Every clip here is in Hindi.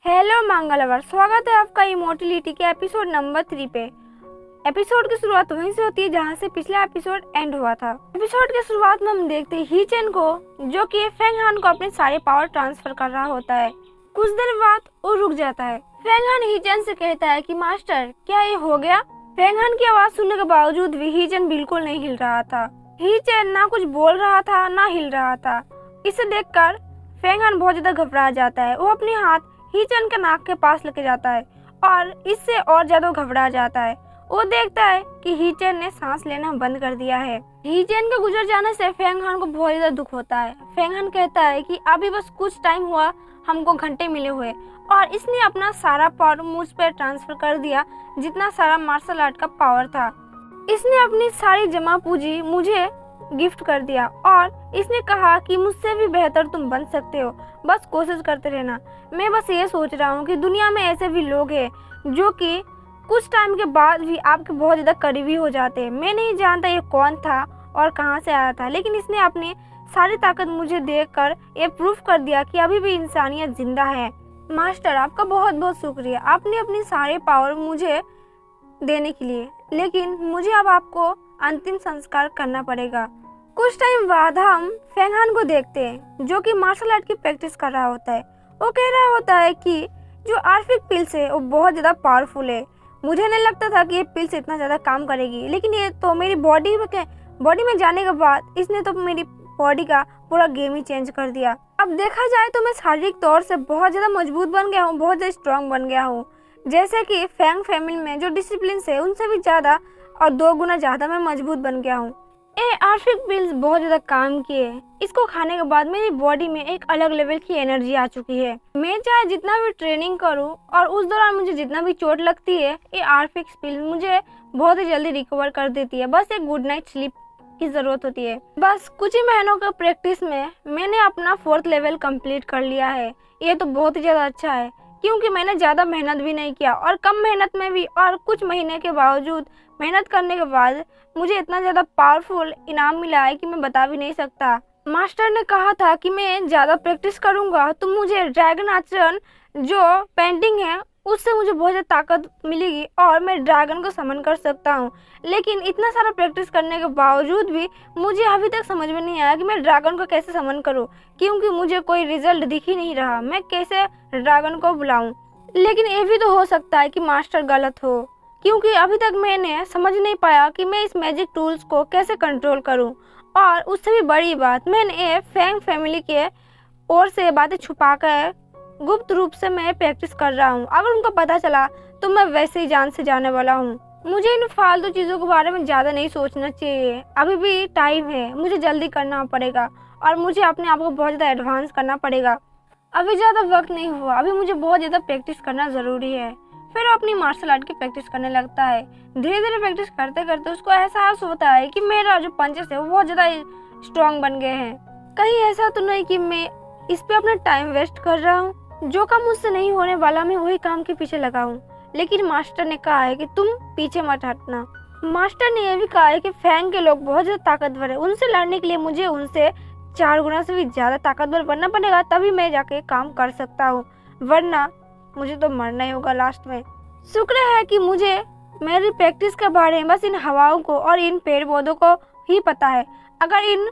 हेलो मंगलवार, स्वागत है आपका इमोर्टलिटी के एपिसोड नंबर 3 पे। एपिसोड की शुरुआत वहीं से होती है जहां से पिछला एपिसोड एंड हुआ था। एपिसोड के शुरुआत में हम देखते हैं ही चेन को, जो कि फेंग हान को अपने सारे पावर ट्रांसफर कर रहा होता है। कुछ देर बाद वो रुक जाता है। फेंग हान ही चेन से कहता है कि मास्टर, क्या ये हो गया? फेंग हान की आवाज सुनने के बावजूद भी ही चेन बिल्कुल नहीं हिल रहा था। ही चेन ना कुछ बोल रहा था ना हिल रहा था। इसे देखकर फेंग हान बहुत ज्यादा घबरा जाता है। वो अपने हाथ ही चेन के नाक के पास लेके जाता है और इससे और ज्यादा घबरा जाता है। वो देखता है कि ही चेन ने सांस लेना बंद कर दिया है। ही चेन के गुजर जाने से फेंग हान को बहुत ज्यादा दुख होता है। फेंग हान कहता है कि अभी बस कुछ टाइम हुआ, हमको घंटे मिले हुए, और इसने अपना सारा पावर मुझ पर ट्रांसफर कर दिया, जितना सारा मार्शल आर्ट का पावर था। इसने अपनी सारी जमा पूंजी मुझे गिफ्ट कर दिया और इसने कहा कि मुझसे भी बेहतर तुम बन सकते हो, बस कोशिश करते रहना। मैं बस ये सोच रहा हूँ कि दुनिया में ऐसे भी लोग हैं जो कि कुछ टाइम के बाद भी आपके बहुत ज़्यादा करीबी हो जाते हैं। मैं नहीं जानता ये कौन था और कहाँ से आया था, लेकिन इसने अपनी सारी ताकत मुझे देकर ये प्रूफ कर दिया कि अभी भी इंसानियत जिंदा है। मास्टर, आपका बहुत बहुत शुक्रिया, आपने अपनी सारे पावर मुझे देने के लिए, लेकिन मुझे अब आपको अंतिम संस्कार करना पड़ेगा। कुछ टाइम बाद हम फेंग हान को देखते हैं, जो कि मार्शल आर्ट की प्रैक्टिस कर रहा होता है। वो कह रहा होता है कि जो आर्फिक पिल्स है वो बहुत ज़्यादा पावरफुल है। मुझे नहीं लगता था कि ये पिल्स इतना ज़्यादा काम करेगी, लेकिन ये तो मेरी बॉडी में जाने के बाद इसने तो मेरी बॉडी का पूरा गेम ही चेंज कर दिया। अब देखा जाए तो मैं शारीरिक तौर से बहुत ज़्यादा मजबूत बन गया हूँ, बहुत ज़्यादा स्ट्रांग बन गया हूँ। जैसे कि फैंग फैमिली में जो डिसिप्लिन है उनसे भी ज़्यादा और 2 गुना ज़्यादा मैं मजबूत बन गया हूँ। ये आर्फिक पिल्स बहुत ज़्यादा काम किए। इसको खाने के बाद मेरी बॉडी में एक अलग लेवल की एनर्जी आ चुकी है। मैं चाहे जितना भी ट्रेनिंग करूं और उस दौरान मुझे जितना भी चोट लगती है, ये आर्फिक पिल्स मुझे बहुत ही जल्दी रिकवर कर देती है। बस एक गुड नाइट स्लीप की ज़रूरत होती है। बस कुछ ही महीनों का प्रैक्टिस में मैंने अपना 4th लेवल कंप्लीट कर लिया है। ये तो बहुत ही ज़्यादा अच्छा है, क्योंकि मैंने ज़्यादा मेहनत भी नहीं किया और कम मेहनत में भी, और कुछ महीने के बावजूद मेहनत करने के बाद मुझे इतना ज़्यादा पावरफुल इनाम मिला है कि मैं बता भी नहीं सकता। मास्टर ने कहा था कि मैं ज़्यादा प्रैक्टिस करूँगा तो मुझे ड्रैगन आचरण जो पेंटिंग है उससे मुझे बहुत ज़्यादा ताकत मिलेगी और मैं ड्रैगन को समन कर सकता हूँ। लेकिन इतना सारा प्रैक्टिस करने के बावजूद भी मुझे अभी तक समझ में नहीं आया कि मैं ड्रैगन को कैसे समन करूँ, क्योंकि मुझे कोई रिजल्ट दिख ही नहीं रहा। मैं कैसे ड्रैगन को बुलाऊँ? लेकिन ये भी तो हो सकता है कि मास्टर गलत हो, क्योंकि अभी तक मैंने समझ नहीं पाया कि मैं इस मैजिक टूल्स को कैसे कंट्रोल करूं। और उससे भी बड़ी बात, मैंने ये फैंग फैमिली के ओर से बातें छुपा कर गुप्त रूप से मैं प्रैक्टिस कर रहा हूं। अगर उनको पता चला तो मैं वैसे ही जान से जाने वाला हूं। मुझे इन फालतू चीज़ों के बारे में ज़्यादा नहीं सोचना चाहिए। अभी भी टाइम है, मुझे जल्दी करना पड़ेगा और मुझे अपने आप को बहुत ज़्यादा एडवांस करना पड़ेगा। अभी ज़्यादा वक्त नहीं हुआ, अभी मुझे बहुत ज़्यादा प्रैक्टिस करना ज़रूरी है। फिर वो अपनी मार्शल आर्ट की प्रैक्टिस करने लगता है। धीरे धीरे प्रैक्टिस करते करते उसको एहसास होता है कि मेरा जो पंचेस है वो बहुत ज़्यादा स्ट्रॉन्ग बन गए हैं। कहीं ऐसा तो नहीं कि मैं इस पे अपना टाइम वेस्ट कर रहा हूँ? जो काम मुझसे नहीं होने वाला मैं वही काम के पीछे लगा हूँ। लेकिन मास्टर ने कहा है कि तुम पीछे मत हटना। मास्टर ने यह भी कहा है कि फैंग के लोग बहुत ज़्यादा ताकतवर है, उनसे लड़ने के लिए मुझे उनसे 4 गुना से भी ज़्यादा ताकतवर बनना पड़ेगा, तभी मैं जाके काम कर सकता हूँ, वरना मुझे तो मरना ही होगा लास्ट में। शुक्र है कि मुझे मेरी प्रैक्टिस के बारे में बस इन हवाओं को और इन पेड़ पौधों को ही पता है। अगर इन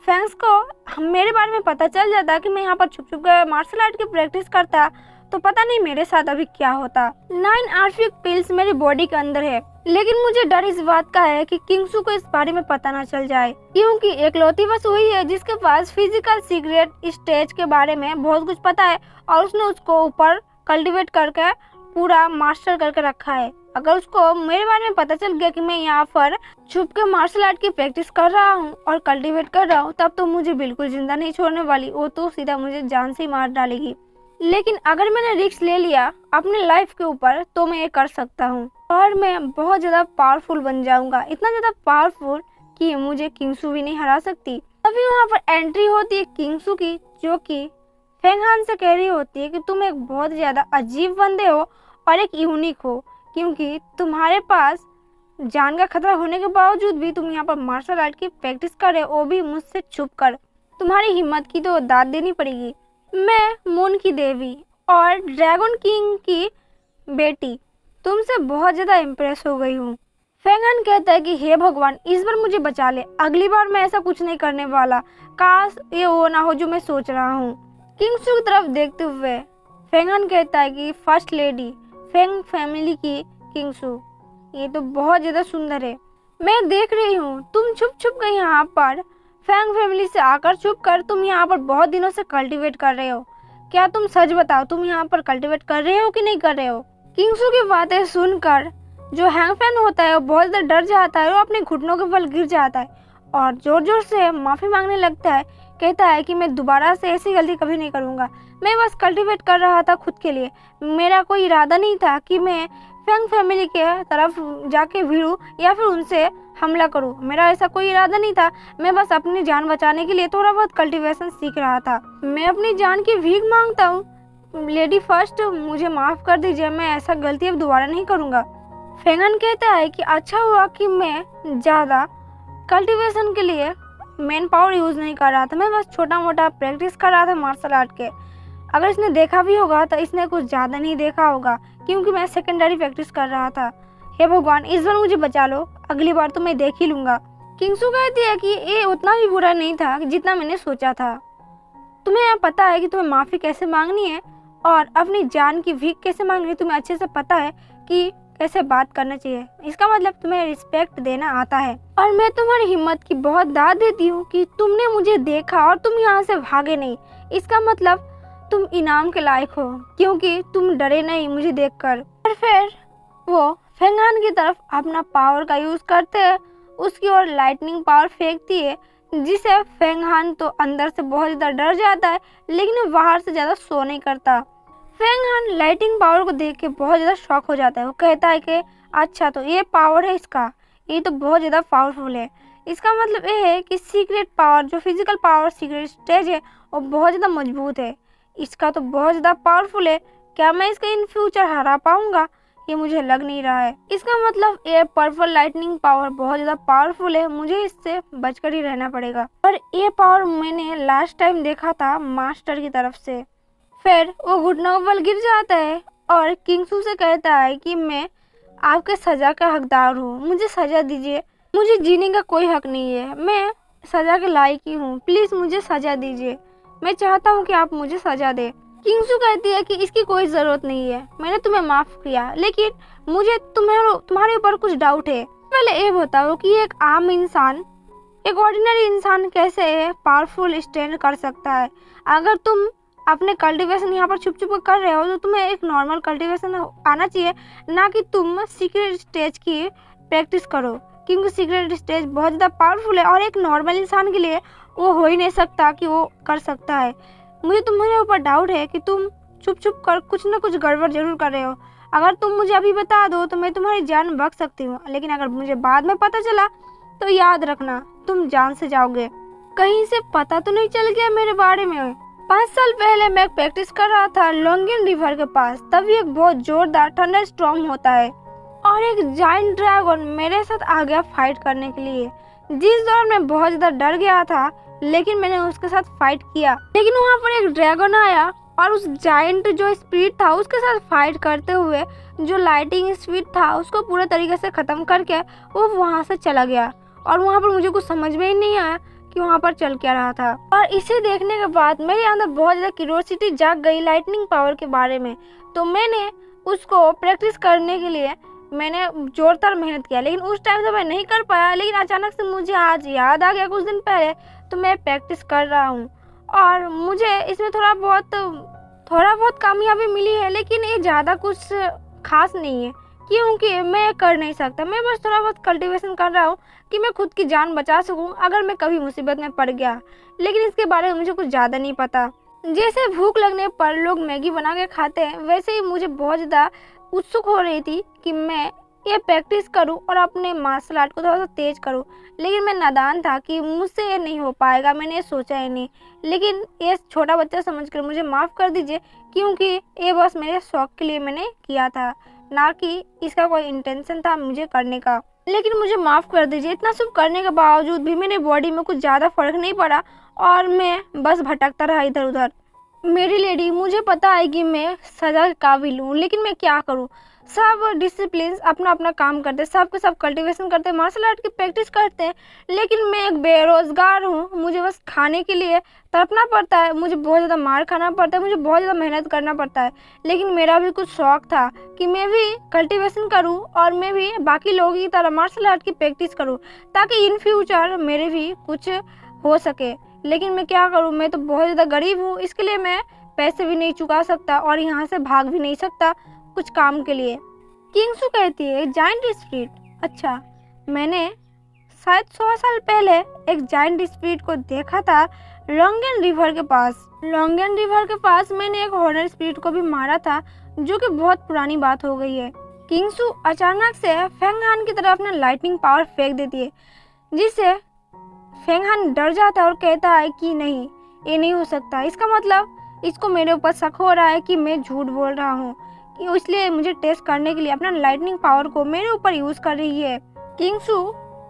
फैंग्स को मेरे बारे में पता चल जाता कि मैं यहाँ पर छुप छुप कर मार्शल आर्ट की प्रैक्टिस करता, तो पता नहीं मेरे साथ अभी क्या होता। 9 आर्फिक पिल्स मेरी बॉडी के अंदर है, लेकिन मुझे डर इस बात का है कि किंगसू को इस बारे में पता ना चल जाए, क्योंकि एकलौती बस वही है जिसके पास फिजिकल सीक्रेट स्टेज के बारे में बहुत कुछ पता है और उसने उसको ऊपर कल्टीवेट करके पूरा मास्टर करके रखा है। अगर उसको मेरे बारे में पता चल गया कि मैं यहाँ पर छुप के मार्शल आर्ट की प्रैक्टिस कर रहा हूँ और कल्टीवेट कर रहा हूँ, तब तो मुझे बिल्कुल जिंदा नहीं छोड़ने वाली, वो तो सीधा मुझे जान से ही मार डालेगी। लेकिन अगर मैंने रिस्क ले लिया अपने लाइफ के ऊपर तो मैं ये कर सकता हूँ और मैं बहुत ज़्यादा पावरफुल बन जाऊँगा, इतना ज़्यादा पावरफुल कि मुझे किंगसू भी नहीं हरा सकती। तभी वहाँ पर एंट्री होती है किंगसू की, जो कि फेंग हान से कह रही होती है कि तुम एक बहुत ज़्यादा अजीब बंदे हो और एक यूनिक हो, क्योंकि तुम्हारे पास जान का खतरा होने के बावजूद भी तुम यहाँ पर मार्शल आर्ट की प्रैक्टिस कर रहे हो, वो भी मुझसे छुप कर। तुम्हारी हिम्मत की तो दाद देनी पड़ेगी। मैं मून की देवी और ड्रैगन किंग की बेटी, तुमसे बहुत ज़्यादा इम्प्रेस हो गई हूँ। फेंगन कहता है कि हे भगवान, इस बार मुझे बचा ले, अगली बार मैं ऐसा कुछ नहीं करने वाला, काश ये वो ना हो जो मैं सोच रहा हूँ। किंगसू की तरफ देखते हुए फेंगन कहता है कि फर्स्ट लेडी फेंग फैमिली की किंगसू, ये तो बहुत ज़्यादा सुंदर है। मैं देख रही हूँ तुम छुप छुप कर यहाँ पर फेंग फैमिली से आकर छुप कर तुम यहाँ पर बहुत दिनों से कल्टीवेट कर रहे हो। क्या तुम सच बताओ, तुम यहाँ पर कल्टीवेट कर रहे हो कि नहीं कर रहे हो? किंगसू की बातें सुनकर जो हैंगफैन होता है वो बहुत ज़्यादा डर जाता है, वो अपने घुटनों के बल गिर जाता है और जोर जोर से माफ़ी मांगने लगता है। कहता है कि मैं दोबारा से ऐसी गलती कभी नहीं करूँगा, मैं बस कल्टीवेट कर रहा था खुद के लिए, मेरा कोई इरादा नहीं था कि मैं फेंग फैमिली के तरफ जाके भिड़ूं या फिर उनसे हमला करूं, मेरा ऐसा कोई इरादा नहीं था, मैं बस अपनी जान बचाने के लिए थोड़ा बहुत कल्टीवेशन सीख रहा था। मैं अपनी जान की भीख मांगता हूँ, लेडी फर्स्ट मुझे माफ़ कर दीजिए, मैं ऐसा गलती अब दोबारा नहीं करूँगा। फेंगन कहता है कि अच्छा हुआ कि मैं ज़्यादा कल्टीवेशन के लिए मैन पावर यूज़ नहीं कर रहा था, मैं बस छोटा मोटा प्रैक्टिस कर रहा था मार्शल आर्ट के। अगर इसने देखा भी होगा तो इसने कुछ ज़्यादा नहीं देखा होगा, क्योंकि मैं सेकेंडरी प्रैक्टिस कर रहा था। हे भगवान, इस बार मुझे बचा लो, अगली बार तो मैं देख ही लूँगा। किंगसू कहती है कि ये उतना भी बुरा नहीं था जितना मैंने सोचा था। तुम्हें यहाँ पता है कि तुम्हें माफ़ी कैसे मांगनी है और अपनी जान की भीख कैसे मांगनी है, तुम्हें अच्छे से पता है कि कैसे बात करना चाहिए। इसका मतलब तुम्हें रिस्पेक्ट देना आता है और मैं तुम्हारी हिम्मत की बहुत दाद देती हूँ कि तुमने मुझे देखा और तुम यहाँ से भागे नहीं। इसका मतलब तुम इनाम के लायक हो, क्योंकि तुम डरे नहीं मुझे देखकर। और फिर वो फेंगन की तरफ अपना पावर का यूज़ करते हैं, उसकी ओर लाइटनिंग पावर फेंकती है, जिसे फेंगन तो अंदर से बहुत ज़्यादा डर जाता है, लेकिन बाहर से ज़्यादा शो नहीं करता। फेंगन लाइटिंग पावर को देख के बहुत ज़्यादा शॉक हो जाता है। वो कहता है कि अच्छा, तो ये पावर है इसका, ये तो बहुत ज़्यादा पावरफुल है। इसका मतलब ये है कि सीक्रेट पावर, जो फिजिकल पावर सीक्रेट स्टेज है, वो बहुत ज़्यादा मजबूत है, इसका तो बहुत ज़्यादा पावरफुल है। क्या मैं इसका इन फ्यूचर हरा पाऊँगा? ये मुझे लग नहीं रहा है। इसका मतलब ये पर्पल लाइटनिंग पावर बहुत ज़्यादा पावरफुल है, मुझे इससे बचकर ही रहना पड़ेगा। और ये पावर मैंने लास्ट टाइम देखा था मास्टर की तरफ से। फिर वो घुटनों पर गिर जाता है और किंगसू से कहता है कि मैं आपके सज़ा का हकदार हूँ, मुझे सज़ा दीजिए, मुझे जीने का कोई हक नहीं है, मैं सज़ा के लायक ही हूँ, प्लीज़ मुझे सज़ा दीजिए, मैं चाहता हूँ कि आप मुझे सज़ा दें। किंगसू कहती है कि इसकी कोई ज़रूरत नहीं है, मैंने तुम्हें माफ़ किया, लेकिन मुझे तुम्हारे ऊपर कुछ डाउट है। पहले ये बताओ कि एक आम इंसान, एक ऑर्डिनरी इंसान कैसे पावरफुल स्टैंड कर सकता है? अगर तुम अपने कल्टीवेशन यहाँ पर छुप छुप कर रहे हो तो तुम्हें एक नॉर्मल कल्टीवेशन आना चाहिए, ना कि तुम सीक्रेट स्टेज की प्रैक्टिस करो, क्योंकि सीक्रेट स्टेज बहुत ज़्यादा पावरफुल है और एक नॉर्मल इंसान के लिए वो हो ही नहीं सकता कि वो कर सकता है। मुझे तुम्हारे ऊपर डाउट है कि तुम छुप छुप कर कुछ ना कुछ गड़बड़ जरूर कर रहे हो। अगर तुम मुझे अभी बता दो तो मैं तुम्हारी जान बच सकती हूँ, लेकिन अगर मुझे बाद में पता चला तो याद रखना तुम जान से जाओगे। कहीं से पता तो नहीं चल गया मेरे बारे में? 5 साल पहले मैं प्रैक्टिस कर रहा था लॉन्गिन रिवर के पास, तभी एक बहुत जोरदार थंडर स्टॉर्म होता है और एक जायंट ड्रैगन मेरे साथ आ गया फाइट करने के लिए। जिस दौरान मैं बहुत ज़्यादा डर गया था, लेकिन मैंने उसके साथ फाइट किया, लेकिन वहाँ पर एक ड्रैगन आया और उस जायंट जो स्पीड था उसके साथ फाइट करते हुए जो लाइटिंग स्पीड था उसको पूरे तरीके से ख़त्म करके वो वहाँ से चला गया और वहाँ पर मुझे कुछ समझ में ही नहीं आया कि वहाँ पर चल क्या रहा था। और इसे देखने के बाद मेरे अंदर बहुत ज़्यादा क्यूरियोसिटी जाग गई लाइटनिंग पावर के बारे में, तो मैंने उसको प्रैक्टिस करने के लिए मैंने जोरदार मेहनत किया, लेकिन उस टाइम तो मैं नहीं कर पाया। लेकिन अचानक से मुझे आज याद आ गया कुछ दिन पहले, तो मैं प्रैक्टिस कर रहा हूँ और मुझे इसमें थोड़ा बहुत कामयाबी मिली है, लेकिन ये ज़्यादा कुछ खास नहीं है, क्योंकि मैं कर नहीं सकता। मैं बस थोड़ा बहुत कल्टीवेशन कर रहा हूँ कि मैं खुद की जान बचा सकूँ अगर मैं कभी मुसीबत में पड़ गया, लेकिन इसके बारे में मुझे कुछ ज़्यादा नहीं पता। जैसे भूख लगने पर लोग मैगी बना के खाते हैं, वैसे ही मुझे बहुत ज़्यादा उत्सुक हो रही थी कि मैं ये प्रैक्टिस करूं और अपने मार्शल आर्ट को थोड़ा सा तेज करूं, लेकिन मैं नादान था कि मुझसे ये नहीं हो पाएगा, मैंने ये सोचा ही नहीं। लेकिन ये छोटा बच्चा समझकर मुझे माफ़ कर दीजिए, क्योंकि ये बस मेरे शौक़ के लिए मैंने किया था, ना कि इसका कोई इंटेंशन था मुझे करने का। लेकिन मुझे माफ़ कर दीजिए, इतना सब करने के बावजूद भी मेरे बॉडी में कुछ ज़्यादा फ़र्क नहीं पड़ा और मैं बस भटकता रहा इधर उधर। मेरी लेडी, मुझे पता है कि मैं सजा के काबिल हूँ, लेकिन मैं क्या करूँ। सब डिसिप्लिन अपना अपना काम करते हैं, सब के सब कल्टीवेशन करते हैं, मार्शल आर्ट की प्रैक्टिस करते हैं, लेकिन मैं एक बेरोज़गार हूँ। मुझे बस खाने के लिए तड़पना पड़ता है, मुझे बहुत ज़्यादा मार खाना पड़ता है, मुझे बहुत ज़्यादा मेहनत करना पड़ता है। लेकिन मेरा भी कुछ शौक़ था कि मैं भी कल्टीवेशन करूँ और मैं भी बाकी लोगों की तरह मार्शल आर्ट की प्रैक्टिस करूँ, ताकि इन फ्यूचर मेरे भी कुछ हो सके। लेकिन मैं क्या करूँ, मैं तो बहुत ज़्यादा गरीब हूँ, इसके लिए मैं पैसे भी नहीं चुका सकता और यहाँ से भाग भी नहीं सकता कुछ काम के लिए। किंगसू कहती है जायंट स्पिरिट। अच्छा, मैंने शायद 100 साल पहले एक जायंट स्पिरिट को देखा था लॉन्गेन रिवर के पास। लॉन्गेन रिवर के पास मैंने एक हॉरर स्पिरिट को भी मारा था, जो कि बहुत पुरानी बात हो गई है। किंगसू अचानक से फेंग हान की तरफ अपना लाइटनिंग पावर फेंक देती है, जिससे फेंग हान डर जाता है और कहता है कि नहीं, ये नहीं हो सकता। इसका मतलब इसको मेरे ऊपर शक हो रहा है कि मैं झूठ बोल रहा हूँ, इसलिए मुझे टेस्ट करने के लिए अपना लाइटनिंग पावर को मेरे ऊपर यूज कर रही है। किंगसू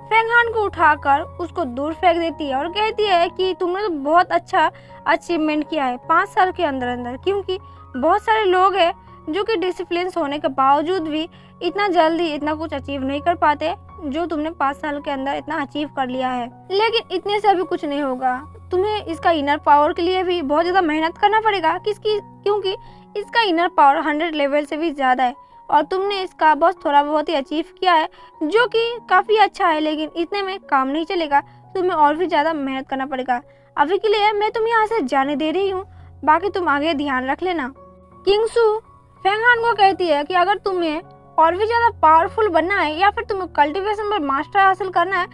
फेंग हान को उठाकर उसको दूर फेंक देती है और कहती है कि तुमने तो बहुत अच्छा अचीवमेंट किया है 5 साल के अंदर अंदर, क्योंकि बहुत सारे लोग हैं जो कि डिसिप्लिन होने के बावजूद भी इतना जल्दी इतना कुछ अचीव नहीं कर पाते जो तुमने 5 साल के अंदर इतना अचीव कर लिया है। लेकिन इतने से अभी कुछ नहीं होगा, तुम्हें इसका इनर पावर के लिए भी बहुत ज़्यादा मेहनत करना पड़ेगा, क्योंकि इसका इनर पावर 100 लेवल से भी ज़्यादा है और तुमने इसका बस थोड़ा बहुत ही अचीव किया है, जो कि काफ़ी अच्छा है। लेकिन इतने में काम नहीं चलेगा, तुम्हें और भी ज़्यादा मेहनत करना पड़ेगा। अभी के लिए मैं तुम्हें यहाँ से जाने दे रही हूँ, बाकी तुम आगे ध्यान रख लेना। किंगसू फेंग हान को कहती है कि अगर तुम्हें और भी ज़्यादा पावरफुल बनना है या फिर तुम्हें कल्टीवेशन पर मास्टर हासिल करना है,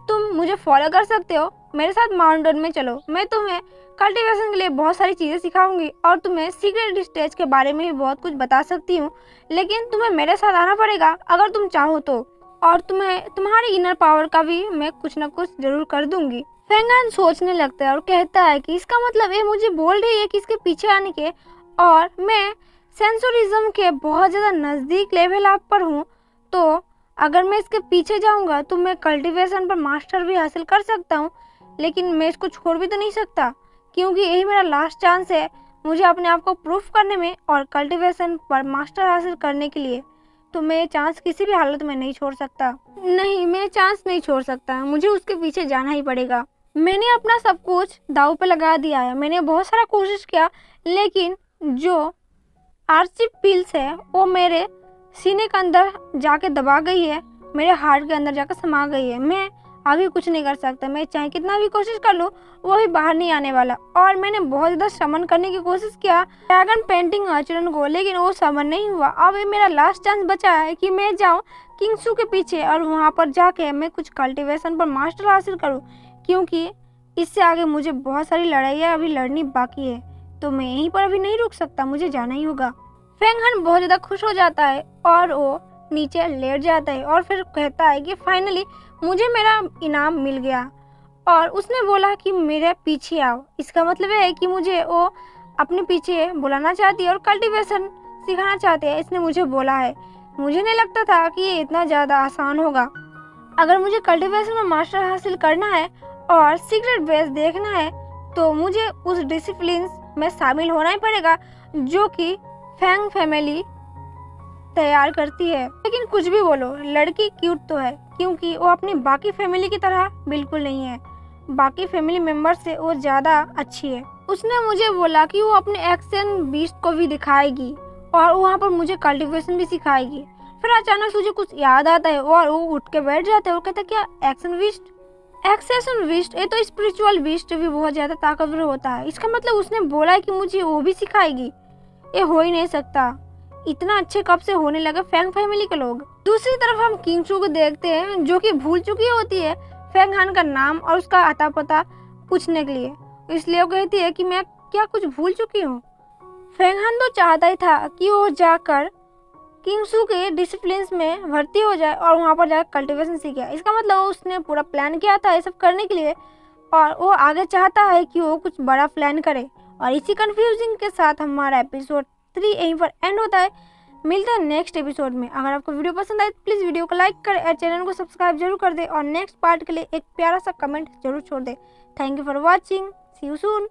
तुम मुझे फॉलो कर सकते हो, मेरे साथ माउंटेन में चलो। मैं तुम्हें कल्टीवेशन के लिए बहुत सारी चीज़ें सिखाऊंगी और तुम्हें सीक्रेट स्टेज के बारे में भी बहुत कुछ बता सकती हूँ, लेकिन तुम्हें मेरे साथ आना पड़ेगा अगर तुम चाहो तो, और तुम्हें तुम्हारी इनर पावर का भी मैं कुछ ना कुछ जरूर कर दूंगी। फेंग हान सोचने लगता है और कहता है कि इसका मतलब ये मुझे बोल रही है कि इसके पीछे आने के, और मैं सेंसोरिज्म के बहुत ज़्यादा नज़दीक लेवल अप पर हूँ, तो अगर मैं इसके पीछे जाऊँगा तो मैं कल्टीवेशन पर मास्टर भी हासिल कर सकता हूँ। लेकिन मैं इसको छोड़ भी तो नहीं सकता, क्योंकि यही मेरा लास्ट चांस है मुझे अपने आप को प्रूफ करने में और कल्टीवेशन पर मास्टर हासिल करने के लिए। तो मैं ये चांस किसी भी हालत में नहीं छोड़ सकता। नहीं, मैं चांस नहीं छोड़ सकता, मुझे उसके पीछे जाना ही पड़ेगा। मैंने अपना सब कुछ दांव पे लगा दिया है, मैंने बहुत सारा कोशिश किया, लेकिन जो आरसी पिल्स है वो मेरे सीने के अंदर जाके दबा गई है, मेरे हार्ट के अंदर जाकर समा गई है। मैं अभी कुछ नहीं कर सकता, मैं चाहे कितना भी कोशिश कर लूँ वो भी बाहर नहीं आने वाला। और मैंने बहुत ज़्यादा समन करने की कोशिश किया ड्रैगन पेंटिंग आचरण को, लेकिन वो समन नहीं हुआ। अब ये मेरा लास्ट चांस बचा है कि मैं जाऊँ किंगसू के पीछे और वहाँ पर जाके मैं कुछ कल्टीवेशन पर मास्टर हासिल करूँ, क्योंकि इससे आगे मुझे बहुत सारी लड़ाइयाँ अभी लड़नी बाकी है। तो मैं यहीं पर अभी नहीं रुक सकता, मुझे जाना ही होगा। फेंग हान बहुत ज़्यादा खुश हो जाता है और वो नीचे लेट जाता है और फिर कहता है कि फाइनली मुझे मेरा इनाम मिल गया। और उसने बोला कि मेरे पीछे आओ, इसका मतलब है कि मुझे वो अपने पीछे बुलाना चाहती है और कल्टीवेशन सिखाना चाहते हैं, इसने मुझे बोला है। मुझे नहीं लगता था कि ये इतना ज़्यादा आसान होगा। अगर मुझे कल्टीवेशन में मास्टर हासिल करना है और सीक्रेट बेस देखना है तो मुझे उस डिसिप्लिन में शामिल होना ही पड़ेगा जो कि फेंग फैमिली तैयार करती है। लेकिन कुछ भी बोलो, लड़की क्यूट तो है, क्योंकि वो अपनी बाकी फैमिली की तरह बिल्कुल नहीं है, बाकी फैमिली मेंबर से वो ज़्यादा अच्छी है। उसने मुझे बोला कि वो अपने एक्शन बीस्ट को भी दिखाएगी और वहाँ पर मुझे कल्टीवेशन भी सिखाएगी। फिर अचानक से मुझे कुछ याद आता है और वो उठ के बैठ जाता है और कहता है क्या एक्शन बीस्ट? एक्सेशन बीस्ट, ये तो स्पिरिचुअल बीस्ट भी बहुत ज़्यादा ताकतवर होता है। इसका मतलब उसने बोला है कि मुझे वो भी सिखाएगी। ये हो ही नहीं सकता, इतना अच्छे कब से होने लगे फेंग फैमिली के लोग। दूसरी तरफ हम किंगसू को देखते हैं जो कि भूल चुकी होती है फेंग हान का नाम और उसका अता पता पूछने के लिए, इसलिए वो कहती है कि मैं क्या कुछ भूल चुकी हूँ। फेंग हान तो चाहता ही था कि वो जाकर किंगसू के डिसिप्लिन में भर्ती हो जाए और वहाँ पर जाकर कल्टीवेशन सीखे। इसका मतलब उसने पूरा प्लान किया था ये सब करने के लिए और वो आगे चाहता है कि वो कुछ बड़ा प्लान करे। और इसी कंफ्यूजिंग के साथ हमारा एपिसोड 3 यहीं पर एंड होता है। मिलते हैं नेक्स्ट एपिसोड में। अगर आपको वीडियो पसंद आए तो प्लीज़ वीडियो को लाइक करें और चैनल को सब्सक्राइब जरूर कर दे और नेक्स्ट पार्ट के लिए एक प्यारा सा कमेंट जरूर छोड़ दे। Thank you for watching, see you soon.